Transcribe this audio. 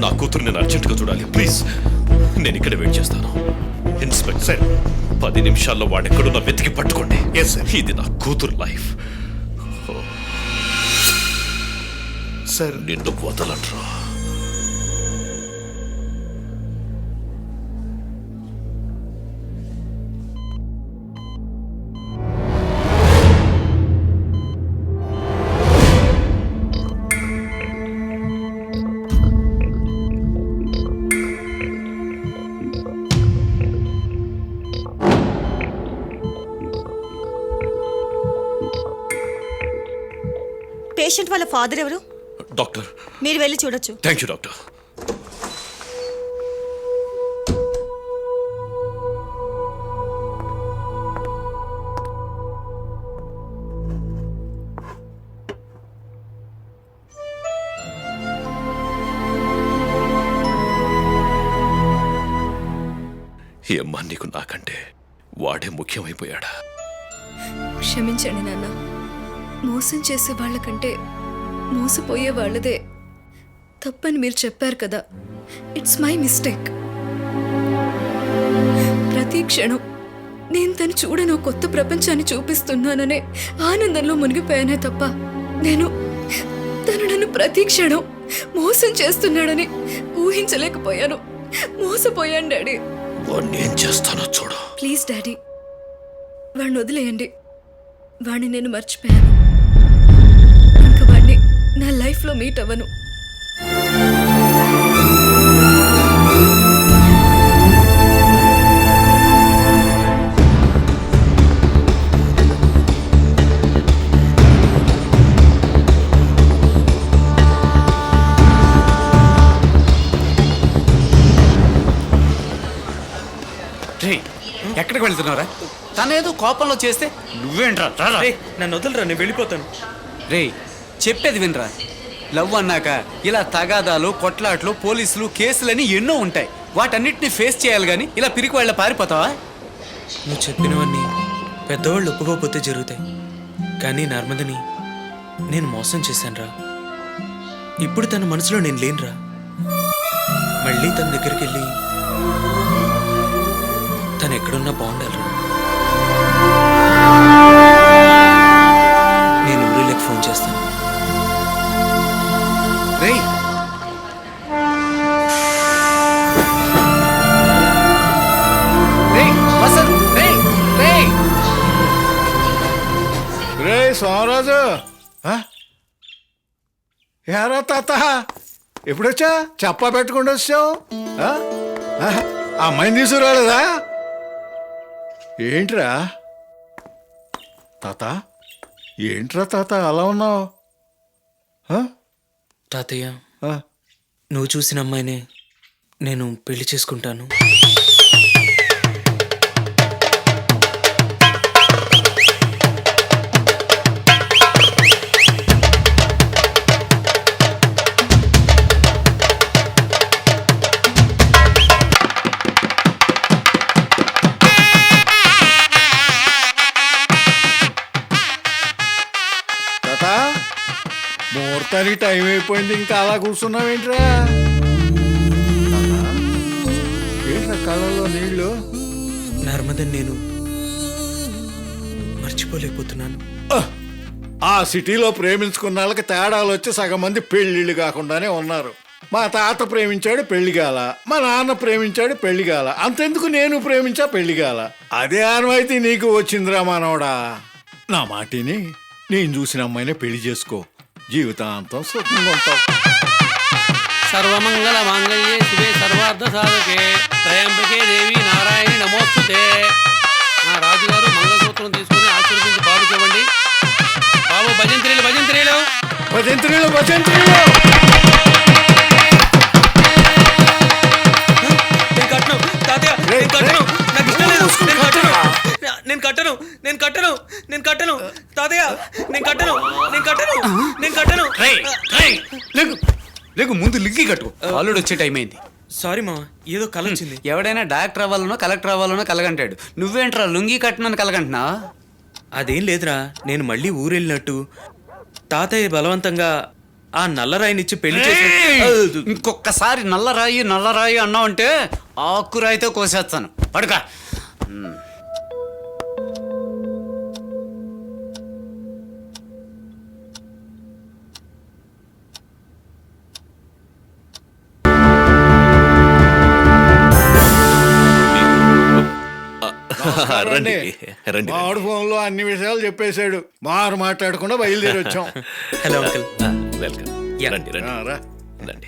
నా కూతురు నేను అర్జెంటుగా చూడాలి ప్లీజ్. నేను ఇక్కడ వెయిట్ చేస్తాను. ఇన్స్పెక్టర్ 10 నిమిషాల్లో వాడెక్కడున్నా వెతికి పట్టుకోండి. ఇది నా కూతురు లైఫ్. సార్ నిన్ను వదలట్రా. పేషెంట్ వాళ్ళ ఫాదర్ ఎవరు? డాక్టర్. మీరు వెళ్ళి చూడొచ్చు. Thank you doctor. ఏమ్మా నీకు నాకంటే వాడే ముఖ్యమైపోయాడా? క్షమించండి నాన్న. మోసం చేసే వాళ్ళకంటే మోసపోయే వాళ్ళదే తప్పని మీరు చెప్పారు కదా. It's my mistake. ప్రతి క్షణం నేను తను చూడని కొత్త ప్రపంచాన్ని చూపిస్తున్నాననే ఆనందంలో మునిగిపోయానే తప్ప నేను తను నన్ను ప్రతి క్షణం మోసం చేస్తున్నాడని ఊహించలేకపోయాను. మోసపోయాను డాడీ. వాడిని ఏం చేస్తానో చూడు. ప్లీజ్ డాడీ, వాడిని వదిలేయండి. వాడిని నేను మర్చిపోయాను. ఇంకా వాడిని నా లైఫ్లో మీట్ అవ్వను. ఎక్కడికి వెళ్తున్నారా? తనేదో కోపంలో చేస్తే నువ్వేంట్రా? నన్ను వదలరా, నేను వెళ్ళిపోతాను. రే చెప్పేది వినరా. లవ్ అన్నాక ఇలా తగాదాలు, కొట్లాట్లు, పోలీసులు, కేసులని ఎన్నో ఉంటాయి. వాటన్నిటిని ఫేస్ చేయాలి కానీ ఇలా పిరికి వాళ్ళ పారిపోతావా? నువ్వు చెప్పినవన్నీ పెద్దవాళ్ళు ఒప్పుకోకపోతే జరుగుతాయి. కానీ నర్మదని నేను మోసం చేశానురా. ఇప్పుడు తన మనసులో నేను లేనురా. మళ్ళీ తన దగ్గరికి వెళ్ళి తను ఎక్కడున్నా బాగుండాలిరా. నేను ఊరిలోకి ఫోన్ చేస్తాను. రేయ్ రే సోమరాజు, ఏరా తాత ఎప్పుడొచ్చా? చెప్పా పెట్టుకుంటూ వచ్చావు. అమ్మాయిని తీసుకురాలేదా? ఏంట్రా తాత, ఏంట్రా తాత అలా ఉన్నావు? తాతయ్య, నువ్వు చూసిన అమ్మాయినే నేను పెళ్లి చేసుకుంటాను. ముహూర్తానికి టైం అయిపోయింది, ఇంకా అలా కూర్చున్నావేంట్రా? ఏంట్రా కళ్ళల్లో నీళ్ళు? నర్మదని నేను మర్చిపోలేకపోతున్నాను. ఆ సిటీలో ప్రేమించుకున్న వాళ్ళకి తేడాలు వచ్చి సగం మంది పెళ్ళిళ్ళు కాకుండానే ఉన్నారు. మా తాత ప్రేమించాడు పెళ్లిగాల, మా నాన్న ప్రేమించాడు పెళ్లిగాల, అంతెందుకు నేను ప్రేమించా పెళ్లిగాల. అదే ఆనవాయితీ నీకు వచ్చిందిరా మనవడా. నా మాటిని నేను చూసిన అమ్మాయినే పెళ్లి చేసుకో, జీవితాంతం సుఖంగా ఉంటావు. సర్వమంగళ మాంగళ్యే శివే సర్వార్థ సాధకే త్రయంబకే దేవి నారాయణి నమోస్తుతే. నా రాజుగారు మంగళసూత్రం తీసుకుని ఆశీర్వదించి బాబు చూడండి. బాబు భజంత్రీలు భజంత్రీలు భజంత్రీలు భజంత్రీలు. నేను కట్టను తాతయ్య, నేను కట్టను. నాకు ఇష్టం లేదు. నేను కట్టను, నేను కట్టను, నేను కట్టను తాతయ్య, నేను కట్టను, నేను కట్టను, నేను కట్టను. లేకు ముందు లింగి కట్టు, అల్లుడు వచ్చే టైం అయింది. సారీ మా, ఏదో కల వచ్చింది. ఎవడైనా డాక్టర్ అవ్వాలనో కలెక్టర్ అవ్వాలనో కలగంటాడు. నువ్వేంట్రా లుంగి కట్టనని కలగంటున్నా? అదేం లేదురా, నేను మళ్ళీ ఊరెళ్ళినట్టు తాతయ్య బలవంతంగా ఆ నల్లరాయినిచ్చి పెళ్లి చేసి ఇంకొకసారి నల్లరాయి నల్లరాయి అన్నావంటే ఆకురాయితో కోసేస్తాను పడుక రండి రండి మామిడి ఫోన్లో అన్ని విషయాలు చెప్పేశాడు. మారు మాట్లాడకుండా బయలుదేరి వచ్చాం. Hello uncle. Welcome Yeah. రండి రండి రా. రండి